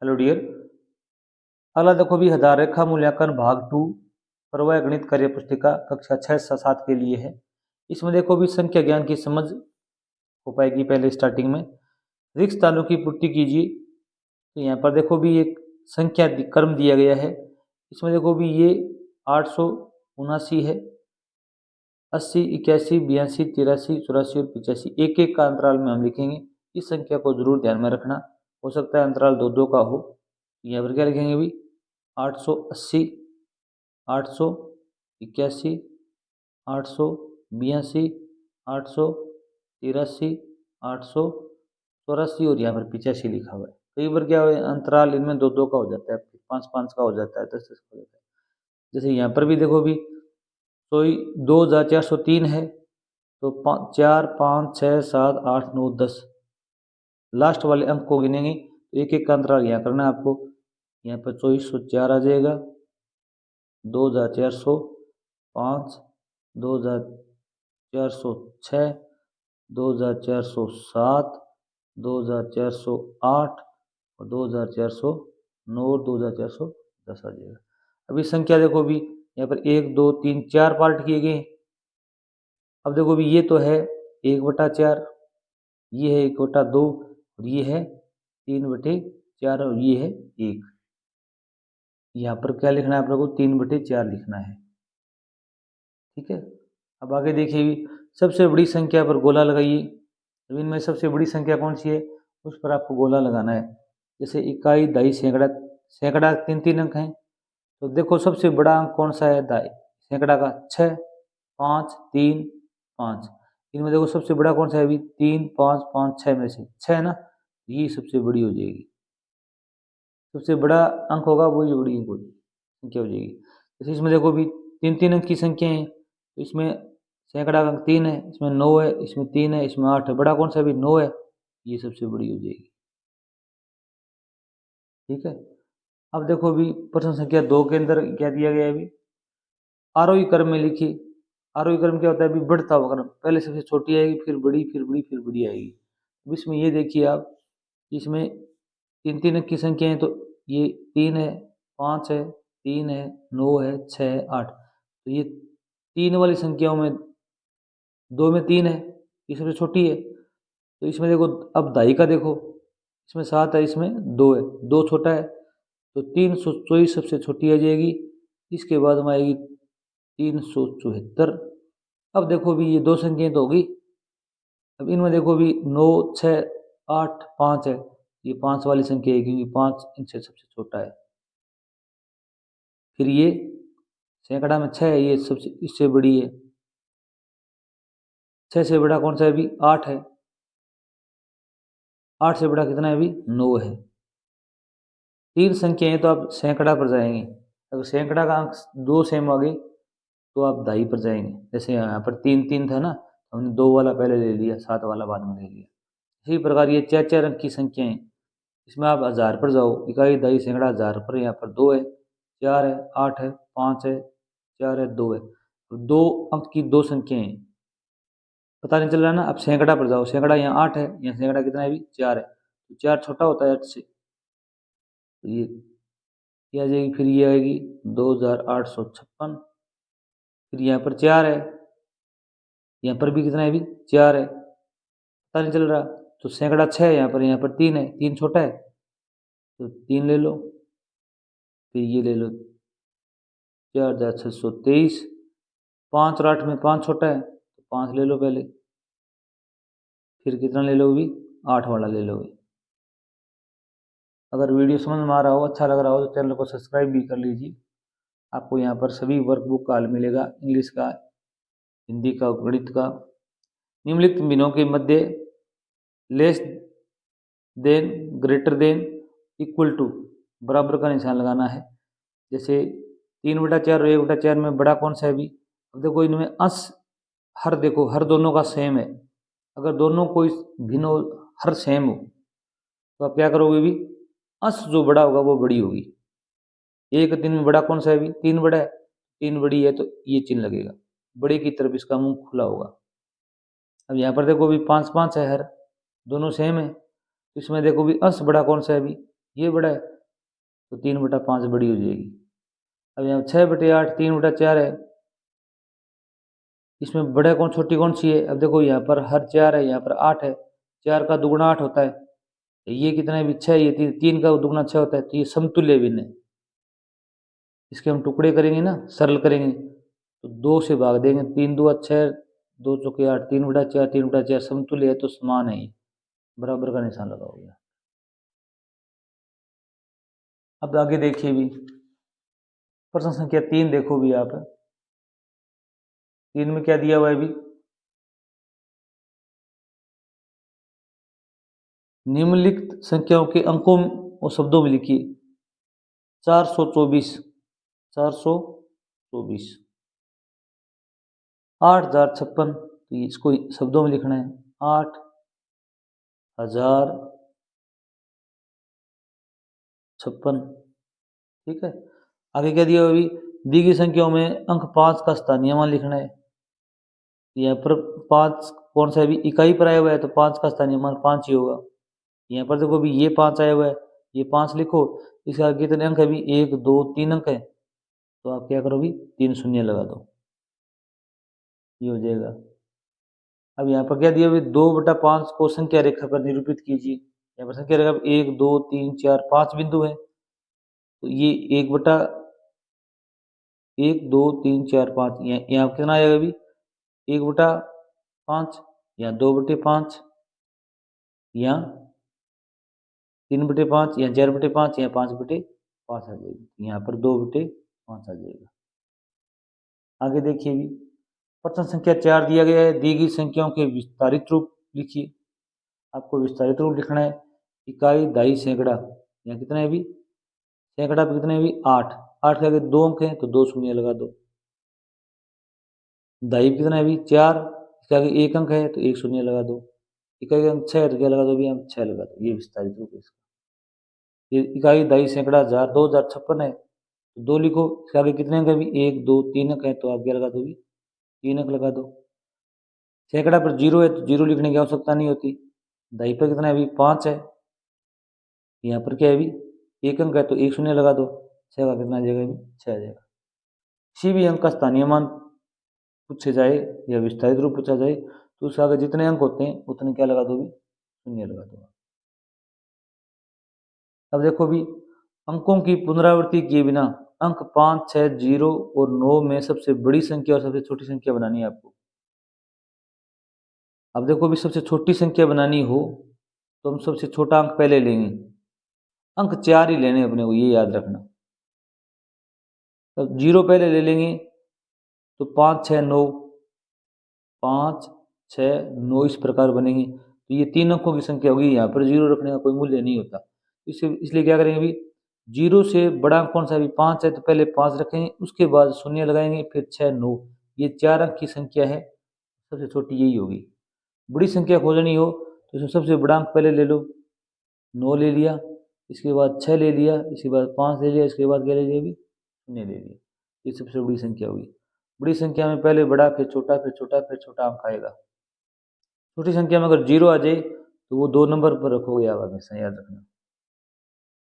Hello dear. अगला देखो भी हदार रेखा मूल्यांकन भाग 2 प्रवाह गणित कार्य पुस्तिका कक्षा 6 से 7 के लिए है। इसमें देखो भी संख्या ज्ञान की समझ हो पाएगी। पहले स्टार्टिंग में रिक्त स्थानों की पूर्ति कीजिए। तो यहाँ पर देखो भी एक संख्या क्रम दिया गया है। इसमें देखो भी ये 879 है, 80, 81, 82, 83, 84 और 85 एक एक का अंतराल में हम लिखेंगे। इस संख्या को जरूर ध्यान में रखना। हो सकता है अंतराल दो दो का हो। यहाँ पर क्या लिखेंगे भी 880, 881, 882, 883, 884 और यहाँ पर 85 लिखा हुआ है। कई बार क्या है अंतराल इनमें दो दो का हो जाता है, 5 5 का हो जाता है, 10 10 का हो जाता है। जैसे यहाँ पर भी देखो भी 2403 है, तो 4 5 6 7 8 9 10 लास्ट वाले अंक को गिनेंगे। तो एक एक का अंतराल यहाँ करना है आपको। यहाँ पर 2404 आ जाएगा, 2405, 2406, 2407, 2408 और 2409 और 2410 आ जाएगा। अभी संख्या देखो भी यहाँ पर 1 2 3 4 पार्ट किए गए। अब देखो भी ये तो है 1/4, ये है 1/2 और ये है 3/4 और ये है 1। यहाँ पर क्या लिखना है आप लोगों को 3/4 लिखना है। ठीक है। अब आगे देखिए भी सबसे बड़ी संख्या पर गोला लगाइए। अब इनमें सबसे बड़ी संख्या कौन सी है उस पर आपको गोला लगाना है। जैसे इकाई, दहाई, सैकड़ा, सैकड़ा 3 3 अंक हैं। तो देखो सबसे बड़ा अंक कौन सा है दहाई सैकड़ा का 6 5 3 5। इनमें देखो सबसे बड़ा कौन सा है अभी 3 5 5 6 में से 6 है ना, ये सबसे बड़ी हो जाएगी। सबसे बड़ा अंक होगा वही बड़ी संख्या हो जाएगी। जैसे इसमें देखो भी 3 3 अंक की संख्या है। तो इसमें सैकड़ा का अंक 3 है, इसमें 9 है, इसमें 3 है, इसमें 8 है। बड़ा कौन सा भी 9 है, ये सबसे बड़ी हो जाएगी। ठीक है। अब देखो भी प्रश्न संख्या 2 के अंदर क्या दिया गया है अभी आरोही क्रम में लिखिए। आरोही क्रम क्या होता है अभी बढ़ता हुआ क्रम, पहले सबसे छोटी आएगी, फिर बड़ी, फिर बड़ी, फिर बड़ी आएगी। अब इसमें ये देखिए आप, इसमें 3 3 अंक की संख्या है। तो ये 3 है, 5 है, 3 है, 9 है, 6 है, 8। तो ये 3 वाली संख्याओं में 2 में 3 है, ये सबसे छोटी है। तो इसमें देखो अब दहाई का देखो, इसमें 7 है, इसमें 2 है, 2 छोटा है। तो 324 सबसे छोटी आ जाएगी। इसके बाद में आएगी 374। अब देखो भी ये 2 संख्याएं तो होगी। अब इनमें देखो भी 9 6 8 5 है, ये 5 वाली संख्या है क्योंकि 5 इनसे सबसे छोटा है। फिर ये सैकड़ा में 6 है, ये सबसे इससे बड़ी है। 6 से बड़ा कौन सा है अभी 8 है, 8 से बड़ा कितना है अभी 9 है। 3 संख्याएं तो आप सैकड़ा पर जाएंगे। अगर सैकड़ा का अंक 2 सेम आ गए तो आप दहाई पर जाएंगे। जैसे यहाँ पर 3 3 था ना, हमने 2 वाला पहले ले लिया, 7 वाला बाद में ले लिया। इसी प्रकार ये 4 4 अंक की संख्याएं, इसमें आप 1000 पर जाओ, इकाई, दहाई, सैकड़ा 1000 पर। यहाँ पर 2 है, 4 है, 8 है, 5 है, 4 है, 2 है। तो 2 अंक की 2 संख्याएं पता नहीं चल रहा ना। अब सैकड़ा पर जाओ, सैकड़ा यहाँ 8 है, यहाँ सैकड़ा कितना है अभी 4 है। तो 4 छोटा होता है 8 से। तो ये आ जाएगी, फिर ये आएगी 2856। फिर यहाँ पर 4 है, यहाँ पर भी कितना है अभी 4 है, पता नहीं चल रहा। तो सैकड़ा 6 है यहाँ पर 3 है, 3 छोटा है तो 3 ले लो। फिर ये ले लो 4623। 5 और 8 में 5 छोटा है तो 5 ले लो पहले। फिर कितना ले लो अभी 8 वाला ले लो। अगर वीडियो समझ में आ रहा हो, अच्छा लग रहा हो तो चैनल को सब्सक्राइब भी कर लीजिए। आपको यहाँ पर सभी वर्कबुक का हल मिलेगा, इंग्लिश का, हिंदी का, गणित का। निम्नलिखित बिंदुओं के मध्य less than, greater than, equal to बराबर का निशान लगाना है। जैसे 3/4 और 1/4 में बड़ा कौन सा है अभी। अब देखो इनमें अंश हर देखो हर दोनों का सेम है। अगर दोनों कोई भिन्न हो, हर सेम हो, तो आप क्या करोगे अभी अंश जो बड़ा होगा वो बड़ी होगी। 1 3 में बड़ा कौन सा है अभी 3 बड़ा है, 3 बड़ी है तो ये चिन्ह लगेगा, बड़े की तरफ इसका मुंह खुला होगा। अब यहाँ पर देखो अभी 5 5 है, हर दोनों सेम है। इसमें देखो भी अंश बड़ा कौन सा है अभी ये बड़ा है तो 3/5 बड़ी हो जाएगी। अब यहाँ 6/8 3/4 है, इसमें बड़ा कौन छोटी कौन सी है? अब देखो यहाँ पर हर 4 है, यहाँ पर 8 है, 4 का दुगुना 8 होता है, ये कितना है भी 6, ये 3 का दुगुना 6 होता है, तो ये समतुल्य भिन्न है। इसके हम टुकड़े करेंगे ना, सरल करेंगे तो 2 से भाग देंगे, 3 दूआ 6, 2 चौके 8, 3/4 3/4 समतुल्य है तो समान है, ये बराबर का निशान लगा हो गया। अब आगे देखिए भी प्रश्न संख्या 3 देखो भी आप, 3 में क्या दिया हुआ है भी, निम्नलिखित संख्याओं के अंकों और शब्दों में लिखिए। 424 424, 8056, तो इसको शब्दों में लिखना है, 8056, ठीक है। आगे क्या दिया अभी, दी गई संख्याओं में अंक 5 का स्थानीय मान लिखना है। यहाँ पर 5 कौन सा है भी, इकाई पर आया हुआ है तो 5 का स्थानीय मान 5 ही होगा। यहाँ पर देखो भी ये 5 आया हुआ है, ये 5 लिखो, इसके आगे कितने अंक है भी, 1 2 3 अंक है, तो आप क्या करो भी 3 शून्य लगा दो, ये हो जाएगा। अब यहाँ पर क्या दिया हुआ, 2/5 को संख्या रेखा पर निरूपित कीजिए। यहाँ पर संख्या रेखा 1 2 3 4 5 बिंदु है, तो ये 1 2 3 4 5, यहाँ कितना आएगा अभी 1/5, या 2/5, या 3/5, या 4/5, या 5/5 आ जाएगी, यहाँ पर 2/5 आ जाएगा। आगे देखिए भी प्रश्न संख्या 4 दिया गया है, दी गई संख्याओं के विस्तारित रूप लिखिए। आपको विस्तारित रूप लिखना है, इकाई दहाई सैकड़ा, यहाँ कितना है भी, सैकड़ा पे कितने है भी 8, 8 के आगे 2 अंक हैं तो 2 शून्य लगा दो। दहाई पे कितना है भी 4, इसके आगे 1 अंक है तो 1 शून्य लगा दो। इकाई का अंक 6 है तो क्या लगा दो भी, हम 6 लगा दो, ये विस्तारित रूप है इसका। ये इकाई दहाई सैकड़ा 1000 2056 है तो 2 लिखो, इसके आगे कितने अंक है भी 1 2 3 अंक है तो आप क्या लगा दो भी 3 अंक लगा दो। सैकड़ा पर 0 है तो 0 लिखने की आवश्यकता नहीं होती। दहाई पर कितना है भी 5 है, यहाँ पर क्या है भी 1 अंक है तो 1 शून्य लगा दो, 6 का कितना आ जाएगा भी 6 आ जाएगा। किसी भी अंक का स्थानीय मान पूछे जाए या विस्तारित रूप पूछा जाए तो उसके आगे जितने अंक होते हैं उतने क्या लगा दो भी, शून्य लगा दो। अब देखो भी अंकों की पुनरावृत्ति किए बिना अंक 5 6 0 और 9 में सबसे बड़ी संख्या और सबसे छोटी संख्या बनानी है आपको। अब देखो भी सबसे छोटी संख्या बनानी हो तो हम सबसे छोटा अंक पहले लेंगे, अंक 4 ही लेने अपने को, ये याद रखना। तब 0 पहले ले लेंगे तो 5 6 9, 5 6 9 इस प्रकार बनेंगे, तो ये 3 अंकों की संख्या होगी, यहाँ पर 0 रखने का कोई मूल्य नहीं होता। इसलिए क्या करेंगे अभी, 0 से बड़ा अंक कौन सा भी 5 है तो पहले 5 रखेंगे, उसके बाद शून्य लगाएंगे, फिर 6 9, ये 4 अंक की संख्या है, सबसे छोटी यही होगी। बड़ी संख्या खोजनी हो तो इसमें सबसे बड़ा अंक पहले ले लो, 9 ले लिया, इसके बाद 6 ले लिया, इसके बाद 5 ले लिया, इसके बाद क्या ले लिया अभी, शून्य ले लिया, ये सबसे बड़ी संख्या होगी। बड़ी संख्या में पहले बड़ा फिर छोटा फिर छोटा फिर छोटा अंक आएगा। छोटी संख्या में अगर 0 आ जाए तो वो 2 नंबर पर रखोगे आप, हमेशा याद रखना।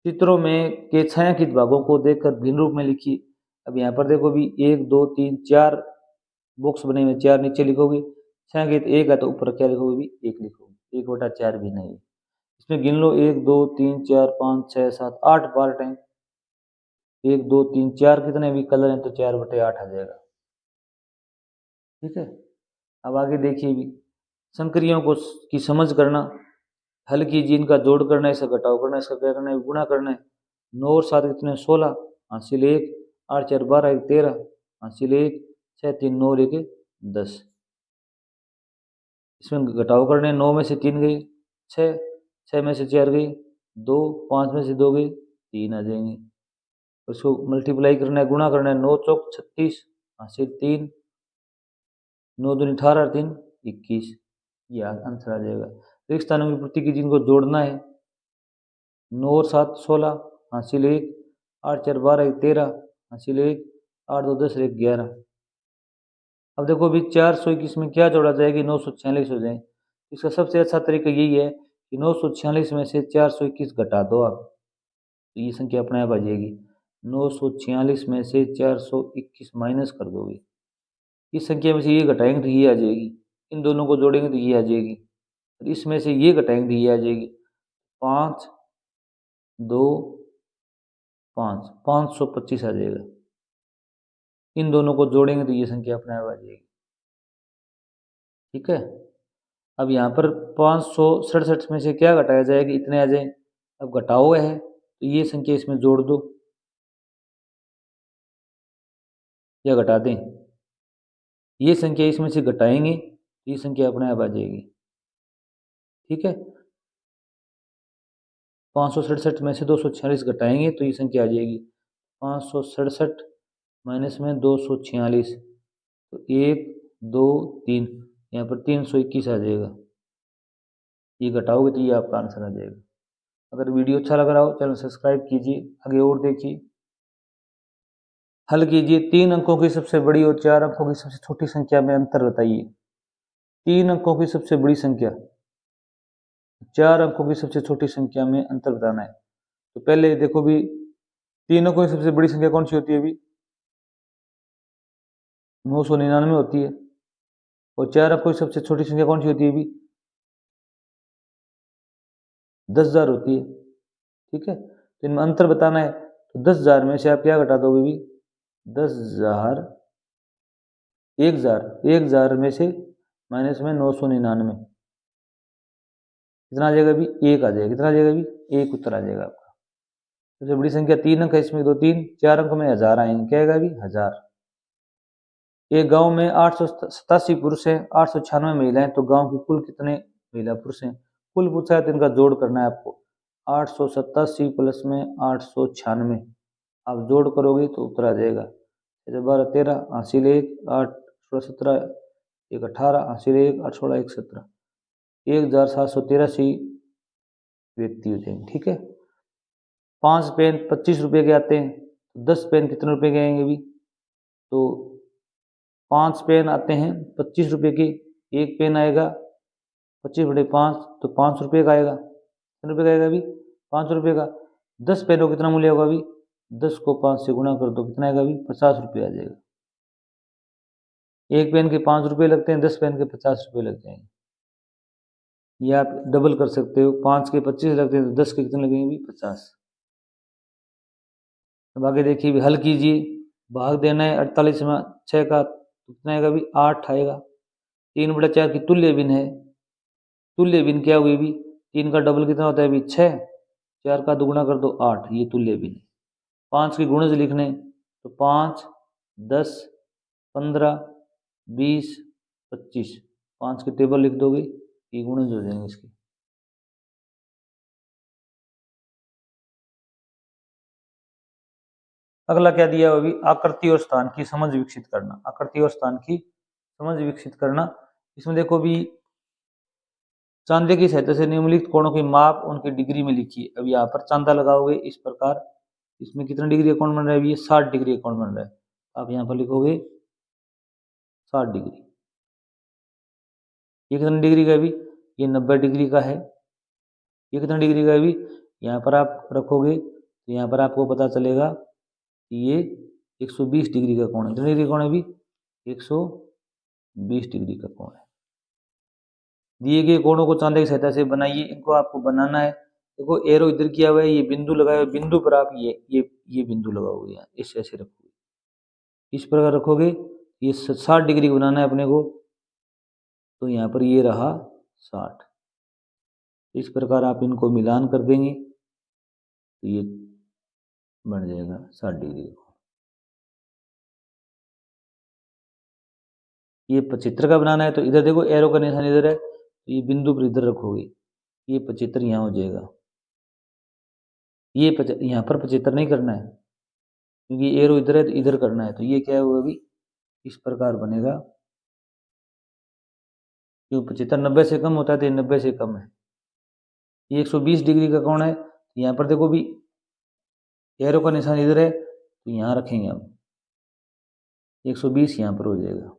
चित्रों में के छायांकित भागों को देखकर भिन्न रूप में लिखिए। अब यहाँ पर देखो भी 1 2 3 4 बॉक्स बने हुए, 4 नीचे लिखोगे, छायांकित 1 है तो ऊपर क्या लिखोगे भी 1 लिखोगे, 1/4 भी नहीं। इसमें गिन लो 1 2 3 4 5 6 7 8 पार्ट हैं, 1 2 3 4 कितने भी कलर हैं तो 4/8 आ जाएगा, ठीक है। अब आगे देखिए भी संक्रियाओं को की समझ करना, हल कीजिए, इनका जोड़ करना है, इसका घटाव करना है, इसका क्या करना है गुणा करना है। 9 और 7 कितने 16, हासिल 1, 8 4 12 1 13, हासिल 1, 6 3 9 1 10। इसमें घटाव करने, 9 में से 3 गई 6, 6 में से 4 गई 2, 5 में से 2 गई 3 आ जाएंगी। उसको मल्टीप्लाई करना है, गुणा करना है, 9 चौक 36, हासिल 3, 9 दूनी 18 3 21, ये आंसर आ जाएगा। रिक्त स्थानों की पूर्ति की जिनको जोड़ना है, 9 और 7 16, हासिल 1, 8 4 12 1 13, हासिल 1, 8 2 10 1 11। अब देखो अभी 421 में क्या जोड़ा जाएगी, 946 हो जाए। इसका सबसे अच्छा तरीका यही है कि 946 में से 421 घटा दो आप, तो ये संख्या अपने आप आ जाएगी। 946 में से 421 माइनस कर दोगे, इस संख्या में से ये घटाएंगे तो ये आ जाएगी, इन दोनों को जोड़ेंगे तो ये आ जाएगी, और इसमें से ये घटाएंगे तो ये आ जाएगी। 5 2 5 525 आ जाएगा, इन दोनों को जोड़ेंगे तो ये संख्या अपने आप आ जाएगी। ठीक है, अब यहाँ पर 567 में से क्या घटाया जाएगा, इतने आ जाए। अब घटा हुआ है तो ये संख्या इसमें जोड़ दो या घटा दें, ये संख्या इसमें से घटाएंगे तो ये संख्या अपने आप आ जाएगी। ठीक है, 567 में से 246 घटाएंगे तो ये संख्या आ जाएगी 567 माइनस में 246, तो 1 2 3, यहाँ पर 321 आ जाएगा। ये घटाओगे तो ये आपका आंसर आ जाएगा। अगर वीडियो अच्छा लग रहा हो चैनल सब्सक्राइब कीजिए, आगे और देखिए। हल कीजिए, 3 अंकों की सबसे बड़ी और 4 अंकों की सबसे छोटी संख्या में अंतर बताइए। 3 अंकों की सबसे बड़ी संख्या, 4 अंकों की सबसे छोटी संख्या में अंतर बताना है। तो पहले देखो भी, 3 अंकों की सबसे बड़ी संख्या कौन सी होती है अभी, 999 होती है, और 4 अंकों की सबसे छोटी संख्या कौन सी होती है अभी, 10,000 होती है। ठीक है, तो इनमें अंतर बताना है, तो 10,000 में से आप क्या घटा दोगे भी, 10,000 1,000 में से माइनस में 999, कितना आ जाएगा अभी, 1 आ जाएगा। कितना आ जाएगा अभी, 1 उत्तर आ जाएगा आपका। सबसे बड़ी संख्या 3 अंक है, इसमें 2 3, 4 अंक में 1000 आएंगे, क्या आएगा अभी, 1000। एक गांव में 887 पुरुष हैं, 896 महिलाएं, तो गांव की कुल कितने महिला पुरुष हैं, कुल पूछा है तो इनका जोड़ करना है आपको। 887 प्लस में 896, आप जोड़ करोगे तो उत्तर आ जाएगा। 12 13 हासिल 1 8 16 17 1 18 हासिल 1 8 16 1 17, 1783 व्यक्ति हो जाएंगे। ठीक है, 5 पेन 25 रुपए के आते हैं, तो 10 पेन कितने रुपए के आएंगे अभी, तो 5 पेन आते हैं 25 रुपए के, एक पेन आएगा 25/5, तो 5 रुपये का आएगा। कितने रुपये का आएगा अभी, 5 रुपये का। 10 पेनों कितना मूल्य होगा अभी, 10 को 5 से गुणा कर दो, कितना आएगा अभी, 50 रुपये आ जाएगा। एक पेन के 5 रुपये लगते हैं, 10 पेन के 50 रुपये लग जाएंगे। ये आप डबल कर सकते हो, 5 के 25 लगते हैं तो 10 के कितने लगेंगे, 50। अब आगे देखिए, हल कीजिए, भाग देना है 48 में 6 का, तो कितना आएगा अभी, 8 आएगा। 3/4 की तुल्य भिन्न है, तुल्य भिन्न क्या हुई अभी, 3 का डबल कितना होता है अभी, 6, 4 का दुगुना कर दो 8, ये तुल्य भिन्न। 5 की गुणज लिखने, तो 5 10 15 20 25, 5 की टेबल लिख दोगे, ये गुणज हो जाएंगे इसके। अगला क्या दिया है अभी, आकृति और स्थान की समझ विकसित करना। आकृति और स्थान की समझ विकसित करना, इसमें देखो भी, चांदे की सहायता से निम्नलिखित कोणों की माप उनकी डिग्री में लिखिए। अब यहाँ पर चांदा लगाओगे इस प्रकार, इसमें कितना डिग्री का कोण बन रहा है, ये 60 डिग्री का कोण बन रहा है। आप यहाँ पर लिखोगे 60 डिग्री। ये कितने डिग्री का भी, ये 90 डिग्री का है। ये कितने डिग्री का भी, यहाँ पर आप रखोगे तो यहाँ पर आपको पता चलेगा कि ये 120 डिग्री का कोण है। कितने डिग्री का कोण है भी, 120 डिग्री का कोण है। दिए गए कोणों को चांदे की सहायता से बनाइए, इनको आपको बनाना है। देखो एरो इधर किया हुआ है, ये बिंदु लगाया हुआ है, बिंदु पर आप ये बिंदु लगाओगे, यहाँ इस ऐसे रखोगे, इस प्रकार रखोगे। ये 60 डिग्री बनाना है अपने को, तो यहाँ पर ये रहा 60। इस प्रकार आप इनको मिलान कर देंगे तो ये बन जाएगा 60 डिग्री का। ये 75 का बनाना है, तो इधर देखो एरो का निशान इधर है, तो ये बिंदु पर इधर रखोगे, ये 75 यहाँ हो जाएगा। ये यहाँ पर 75 नहीं करना है, क्योंकि एरो इधर है तो इधर करना है, तो ये क्या होगा अभी, इस प्रकार बनेगा। क्यों 75 90 से कम होता है, तो ये 90 से कम है। ये 120 डिग्री का कोण है, यहाँ पर देखो भी एरो का निशान इधर है, तो यहाँ रखेंगे हम, 120 यहाँ पर हो जाएगा।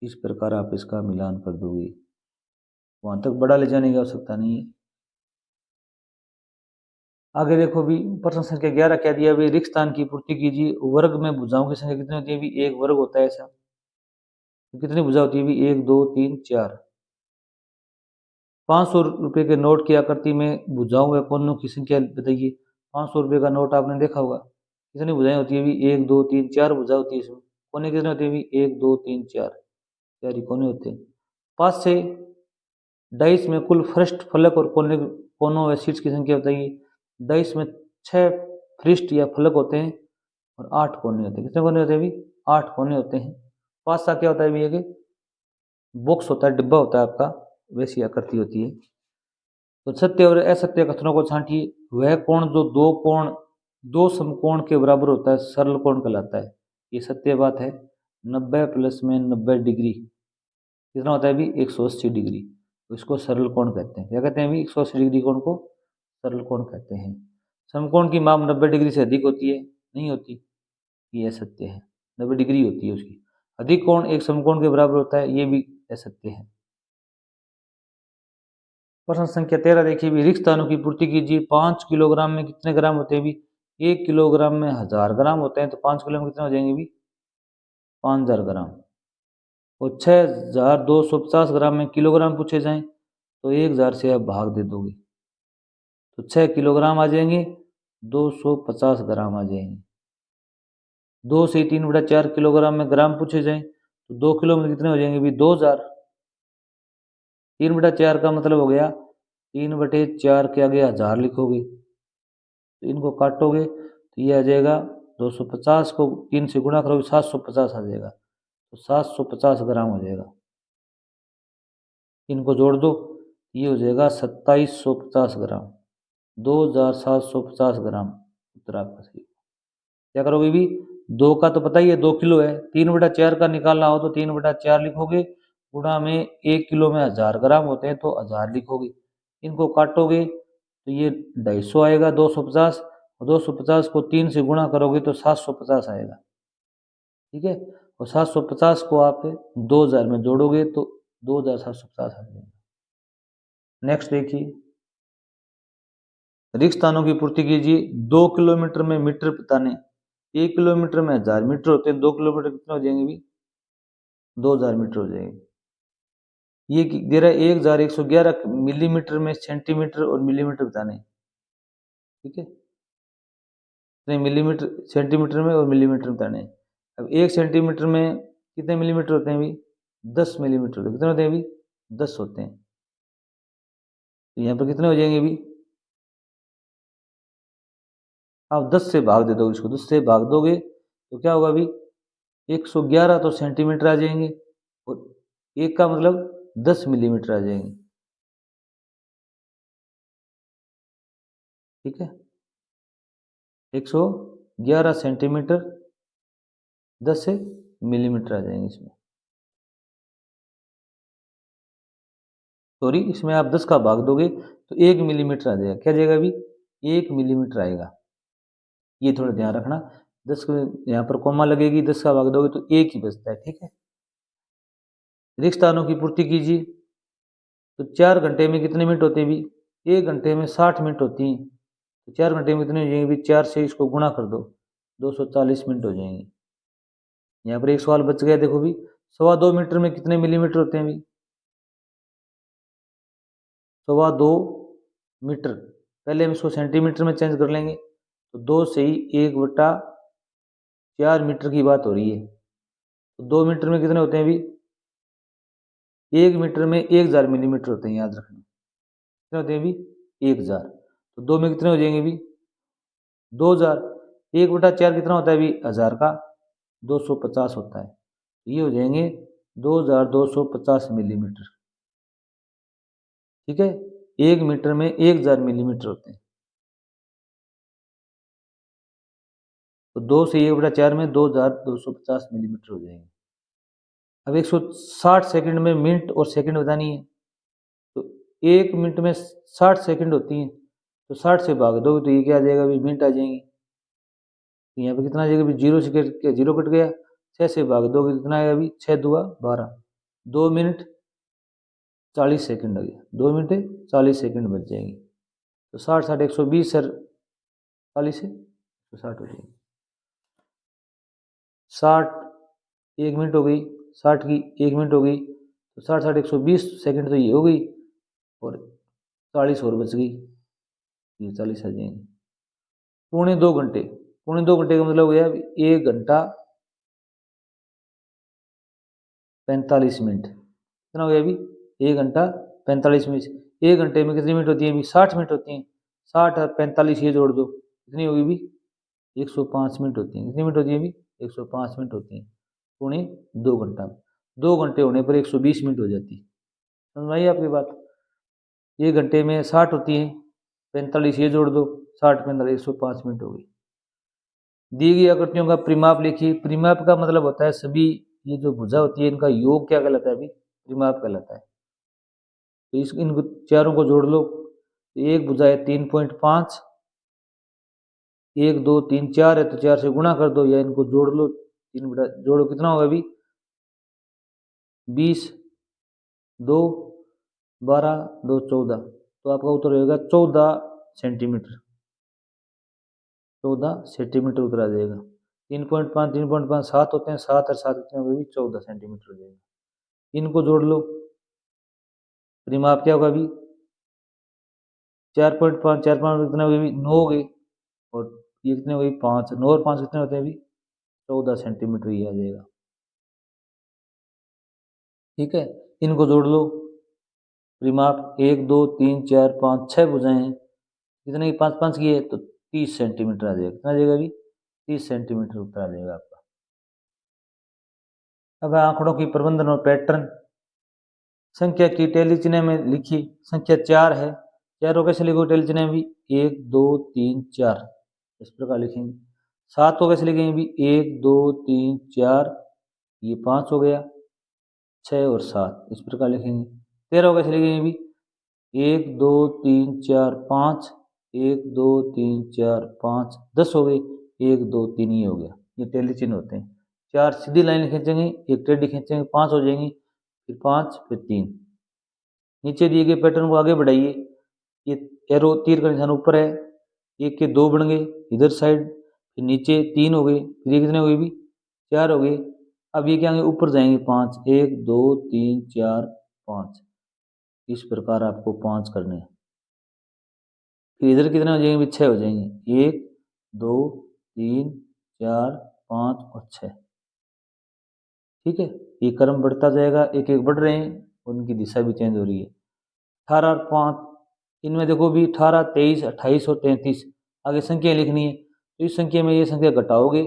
इस प्रकार आप इसका मिलान कर दोगे, वहाँ तक बड़ा ले जाने की आवश्यकता नहीं है। आगे देखो भी प्रश्न संख्या 11 क्या दिया भाई, रिक्त स्थान की पूर्ति कीजिए। वर्ग में भुजाओं की संख्या कितनी होती है भी, एक वर्ग होता है ऐसा। तो कितनी भुजा होती है भी, 1 2 3 4। 500 रुपये के नोट की आकृति में भुजाओं व कोनों की संख्या बताइए। 500 रुपये का नोट आपने देखा होगा, कितनी भुजाएं होती है भी, 1 2 3 4 भुजा होती है इसमें। कोने कितने होते हैं भी, 1 2 3 4, 4 ही कोने होते हैं। 5 से 22 में कुल पृष्ठ फलक और कोने कोनों व शीर्ष की संख्या बताइए। 22 में 6 पृष्ठ या फलक होते हैं और 8 कोने होते हैं। कितने कोने होते हैं भी, 8 कोने होते हैं। 5 सा क्या होता है भी, ये बॉक्स होता है, डिब्बा होता है आपका, वैसी आकृति होती है। तो सत्य और असत्य कथनों को छांटिए। वह कोण जो दो समकोण के बराबर होता है सरल कोण कहलाता है। ये सत्य बात है। 90 प्लस में 90 डिग्री कितना होता है भी, 180 डिग्री। तो इसको सरल कोण कहते हैं। क्या कहते हैं भी, 180 डिग्री कोण को सरल कोण कहते हैं। समकोण की माप 90 डिग्री से अधिक होती है, नहीं होती, ये असत्य है। 90 डिग्री होती है उसकी। अधिक कोण एक समकोण के बराबर होता है, ये भी असत्य है। प्रश्न संख्या 13 देखिए भी, रिक्त स्थानों की पूर्ति कीजिए। 5 किलोग्राम में कितने ग्राम होते हैं भी, 1 किलोग्राम में 1000 ग्राम होते हैं। तो 5 किलो में कितने हो जाएंगे भी, 5000 ग्राम। और 6250 ग्राम में किलोग्राम पूछे जाएं तो 1000 से आप भाग दे दोगे तो 6 किलोग्राम आ जाएंगे, 250 ग्राम आ जाएंगे। 2 से 3/4 किलोग्राम में ग्राम पूछे जाएं तो 2 किलो में कितने हो जाएंगे भी, 2000। 3/4 का मतलब हो गया, 3/4 के आगे 1000 लिखोगे तो इनको काटोगे तो ये आ जाएगा 250 को 3 से गुणा करोगे 750 आ जाएगा। तो 750 ग्राम हो जाएगा। इनको जोड़ दो, ये हो जाएगा 2750 ग्राम। 2750 ग्राम उत्तर आपका सही। क्या करोगे भी, 2 का तो पता ही है 2 किलो है, 3/4 का निकालना हो तो 3/4 लिखोगे, गुणा में 1 किलो में 1000 ग्राम होते हैं तो 1000 लिखोगे। इनको काटोगे तो ये 250 आएगा, 250, और 250 को 3 से गुणा करोगे तो 750 आएगा। ठीक है, और 750 को आप 2000 में जोड़ोगे तो 2750 आ जाएगा। नेक्स्ट देखिए, रिक्त स्थानों की पूर्ति कीजिए। 2 किलोमीटर में मीटर बताने। 1 किलोमीटर में 1000 मीटर होते हैं, 2 किलोमीटर कितने हो जाएंगे भी, 2000 मीटर हो जाएंगे। ये दे रहा है 1111 मिलीमीटर में सेंटीमीटर और मिलीमीटर बताने। ठीक है, मिलीमीटर सेंटीमीटर में और मिलीमीटर बताने। अब 1 सेंटीमीटर में कितने मिलीमीटर होते हैं भी, 10 मिलीमीटर होते हैं। कितने होते हैं भी, 10 होते हैं। तो यहाँ पर कितने हो जाएंगे भी, आप 10 से भाग दे दोगे इसको, 10 से भाग दोगे तो क्या होगा भी, 111 तो सेंटीमीटर आ जाएंगे और 1 का मतलब 10 मिलीमीटर आ जाएंगे। ठीक है, 111 सेंटीमीटर 10 से मिलीमीटर आ जाएंगे इसमें। सॉरी, इसमें आप 10 का भाग दोगे तो 1 मिलीमीटर आ जाएगा। क्या जाएगा अभी, 1 मिलीमीटर आएगा। ये थोड़ा ध्यान रखना, 10 को यहाँ पर कोमा लगेगी, 10 का भाग दोगे तो 1 ही बचता है। ठीक है, रिक्त स्थानों की पूर्ति कीजिए। तो 4 घंटे में कितने मिनट होते हैं भी, 1 घंटे में 60 मिनट होती हैं। तो 4 घंटे में कितने हो जाएंगे भी, 4 से इसको गुणा कर दो, 240 मिनट हो जाएंगे। यहाँ पर एक सवाल बच गया, देखो भी, 2.25 मीटर में कितने मिलीमीटर होते हैं भी, 2.25 मीटर। पहले हम इसको सेंटीमीटर में चेंज कर लेंगे तो 2 से ही 1/4 मीटर की बात हो रही है। तो 2 मीटर में कितने होते हैं भी, 1 मीटर में 1000 मिलीमीटर होते हैं, याद रखना। कितने होते हैं भी, 1000। तो 2 में कितने हो जाएंगे भी, 2000। 1/4 कितना होता है भी, 1000 का 250 होता है। तो ये हो जाएंगे 2250 मिलीमीटर। ठीक है, 1 मीटर में 1000 मिलीमीटर होते हैं। तो 2 से 1/4 में 2250 मिलीमीटर हो जाएंगे। अब 160 सेकंड में मिनट और सेकंड बतानी है। तो 1 मिनट में 60 सेकंड होती हैं, तो 60 से भाग दोगे तो ये क्या आ जाएगा अभी, मिनट आ जाएंगी। तो यहाँ पे कितना आ जाएगा अभी, 0 से जीरो कट गया, 6 से भाग दोगे तो कितना आएगा अभी, 6 दूआ 12, 2 मिनट 40 सेकंड आ गया, 2 मिनट 40 सेकंड बच जाएंगे। तो 60 60 120 सर 40 से 160 हो जाएगी। 60 1 मिनट हो गई, 60 की 1 मिनट हो गई, तो 60 60 120 सेकंड तो ये हो गई, और 40 और बच गई, ये 40 आ जाएंगे। पौने 2 घंटे, पौने 2 घंटे का मतलब हो गया 1 घंटा 45 मिनट। कितना हो गया अभी? 1 घंटा 45 मिनट। 1 घंटे में कितनी मिनट होती है अभी? 60 मिनट होती हैं। 60 और 45 ये जोड़ दो, कितनी होगी अभी? 105 मिनट होती हैं। कितनी मिनट होती है अभी? 105 मिनट होती हैं पौने 2 घंटा में। 2 घंटे होने पर 120 मिनट हो जाती है। समझ में आई आपकी बात? 1 घंटे में 60 होती हैं, 45 ये जोड़ दो, 60 45 105 मिनट हो गई। दी गई आकृतियों का परिमाप लिखिए। परिमाप का मतलब होता है सभी ये जो भुजा होती है इनका योग क्या कहलाता है? अभी परिमाप कहलाता है। तो इस इन चारों को जोड़ लो, तो एक भुजा है 3.5, 1 2 3 4 है, तो 4 से गुणा कर दो या इनको जोड़ लो, 3 बटा जोड़ो, कितना होगा अभी? 20 2 12 2 14, तो आपका उत्तर होगा 14 सेंटीमीटर। 14 सेंटीमीटर उत्तर आ जाएगा। 3.5 3.5 7 होते हैं, 7 और 7 कितने हो गए? 14 सेंटीमीटर हो जाएगा। इनको जोड़ लो, परिमाप क्या होगा अभी? 4.5 4.5 कितने हो गए? 9 हो गए, और ये कितने हो गए? 5, 9 और 5 कितने होते हैं अभी? 14 सेंटीमीटर ये आ जाएगा। ठीक है, इनको जोड़ लो, परिमाप 1 2 3 4 5 6 भुजाएं हैं, कितने की 5 5 की है, तो 30 सेंटीमीटर आ जाएगा। कितना आ जाएगा अभी? 30 सेंटीमीटर उत्तर आ जाएगा आपका। अब आंकड़ों की प्रबंधन और पैटर्न। संख्या की टेली चिन्ह में लिखी, संख्या 4 है, चारों कैसे लिखो टेली चिन्ह में भी? 1 2 3 4 इस प्रकार लिखेंगे। 7 को कैसे लिखेंगे भी? 1 2 3 4, ये 5 हो गया, 6 और 7 इस प्रकार लिखेंगे। 13 को कैसे लिखेंगे भी? 1 2 3 4 5, 1 2 3 4 5 10 हो गए, 1 2 3 ये हो गया। ये टेली चिन्ह होते हैं। 4 सीधी लाइन खींचेंगे, एक टेढ़ी खींचेंगे, 5 हो जाएंगी, फिर 5 फिर 3। नीचे दिए गए पैटर्न को आगे बढ़ाइए, ये एरो तीर का निशान ऊपर है, एक के 2 बन गए इधर साइड, फिर नीचे 3 हो गए, फिर ये कितने हो गए भी? 4 हो गए। अब ये क्या होंगे? ऊपर जाएंगे 5, 1 2 3 4 5, इस प्रकार आपको 5 करने हैं। फिर इधर कितने हो जाएंगे? 6 हो जाएंगे, 1 2 3 4 5 और 6। ठीक है, ये क्रम बढ़ता जाएगा, एक एक बढ़ रहे हैं, उनकी दिशा भी चेंज हो रही है। 18 और 5, इनमें देखो भी 18 23 28 और 33 आगे संख्या लिखनी है, तो इस संख्या में ये संख्या घटाओगे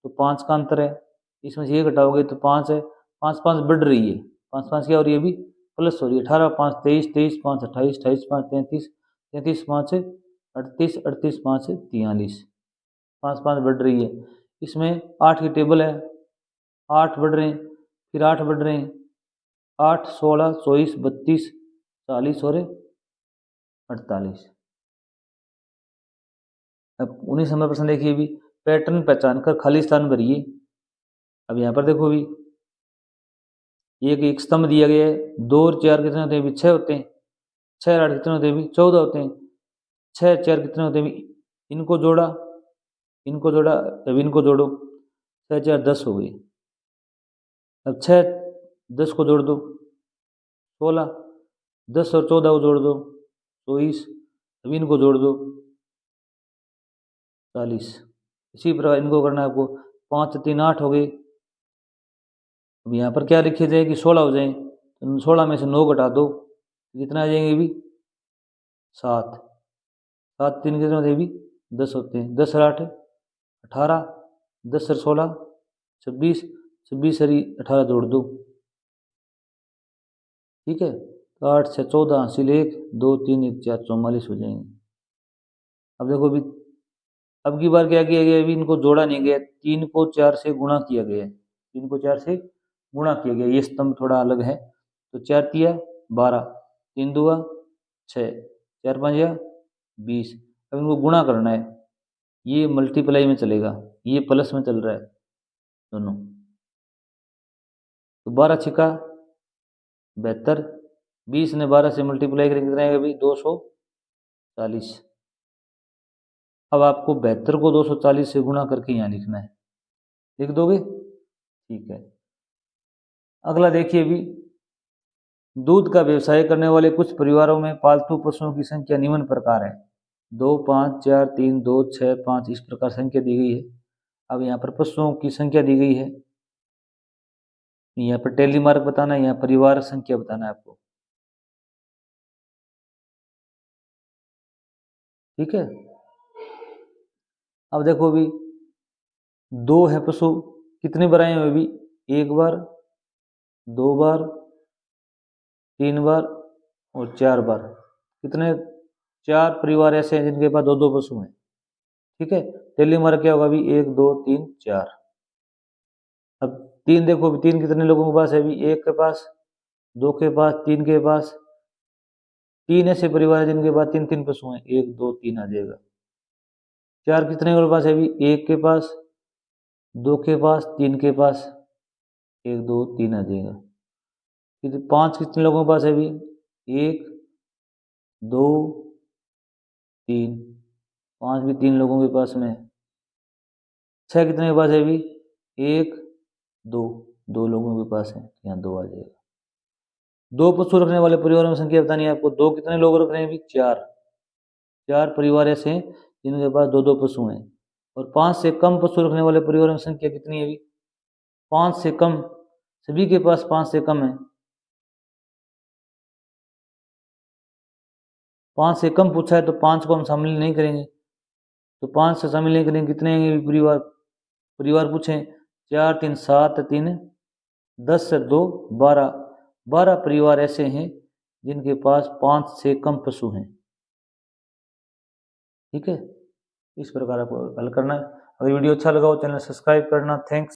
तो 5 का अंतर है, इसमें से ये घटाओगे तो 5 है, 5 5 बढ़ रही है, 5 5 क्या हो रही है अभी? प्लस हो रही है। 18 5 23 23 5 28 28 5 33 33 5 है 38 38 5 है 43, 5 5 बढ़ रही है। इसमें 8 की टेबल है, 8 बढ़ रहे हैं, फिर 8 बढ़ रहे हैं, 8 16 24 32 40 और 48। अब 19 नंबर प्रश्न देखिए भी, पैटर्न पहचान कर खाली स्थान भरिए। अब यहाँ पर देखो भी, एक स्तंभ दिया गया है, 2 और 4 कितने होते हैं भी? 6 होते हैं, 6 और 8 कितने होते हैं भी? 14 होते हैं, 6 4 कितने होते हैं भी? इनको जोड़ा, इनको जोड़ा, अब इनको जोड़ो, 6 4 10 हो गई। अब 6 10 को जोड़ दो 16, 10 और 14 को जोड़ दो 24, अब इनको जोड़ दो 40। इसी प्रकार इनको करना है आपको, 5 3 8 हो गए। अब यहाँ पर क्या लिखे जाए कि 16 हो जाए, तो 16 में से 9 घटा दो, कितना आ जाएंगे भी? 7, 7 3 कितने होते हैं भी? 10 होते हैं, 10 और 8 18, 10 और 16 26, 26 और 18 जोड़ दो। ठीक है, तो 8 6 14 हासिल 1 2 3 1 4 44 हो जाएंगे। अब देखो भी, अब की बार क्या किया गया? अभी इनको जोड़ा नहीं गया, 3 को 4 से गुणा किया गया है, 3 को 4 से गुणा किया गया, ये स्तंभ थोड़ा अलग है। तो 4 तिया 12, 3 दुआ 6, 4 5 20। अब इनको गुणा करना है, ये मल्टीप्लाई में चलेगा, ये प्लस में चल रहा है दोनों, तो 12 छिका 72, 20 ने 12 से मल्टीप्लाई करेंगे कितना आएगा अभी? 240। अब आपको 72 को 240 से गुणा करके यहाँ लिखना है, लिख दोगे? ठीक है। अगला देखिए भी, दूध का व्यवसाय करने वाले कुछ परिवारों में पालतू पशुओं की संख्या निम्न प्रकार है। 2, 5, 4, 3, 2, 6, 5 इस प्रकार संख्या दी गई है। अब यहाँ पर पशुओं की संख्या दी गई है, यहाँ पर टैली मार्क बताना है, यहाँ परिवार संख्या बताना है आपको। ठीक है। अब देखो भी, 2 है पशु, कितने बार आए हुए भी? 1 बार, 2 बार, 3 बार और 4 बार। कितने? 4 परिवार ऐसे हैं जिनके पास 2-2 पशु हैं। ठीक है। टैली मार्क क्या होगा भी? 1, 2, 3, 4। अब 3 देखो, 3 कितने लोगों के पास है अभी? 1 के पास, 2 के पास, 3 के पास। 3 ऐसे परिवार है जिनके पास 3-3 पशु हैं, 1, 2, 3 आ जाएगा। 4 कितने के पास है अभी? 1 के पास, 2 के पास, 3 के पास, 1, 2, 3 आ जाएगा। फिर 5 कितने लोगों के पास है अभी? 1, 2, 3, 5 भी 3 लोगों के पास में है। 6 कितने के पास है अभी? 1, 2, 2 लोगों के पास है, यहाँ 2 आ जाएगा। 2 पशु रखने वाले परिवारों की संख्या बतानी है आपको। 2 कितने लोग रख रहे हैं अभी? 4। 4 परिवार ऐसे हैं जिनके पास 2-2 पशु हैं। और 5 से कम पशु रखने वाले परिवारों की संख्या कितनी है अभी? 5 से कम, सभी के पास 5 से कम है। 5 से कम पूछा है तो 5 को हम शामिल नहीं करेंगे, तो 5 से शामिल नहीं करेंगे। कितने हैं परिवार? परिवार पूछे 4, 3, 7, 3, 10 से 2, 12। 12 परिवार ऐसे हैं जिनके पास 5 से कम पशु हैं। ठीक है। इस प्रकार आपको हल करना है। अगर वीडियो अच्छा लगा हो चैनल सब्सक्राइब करना। थैंक्स।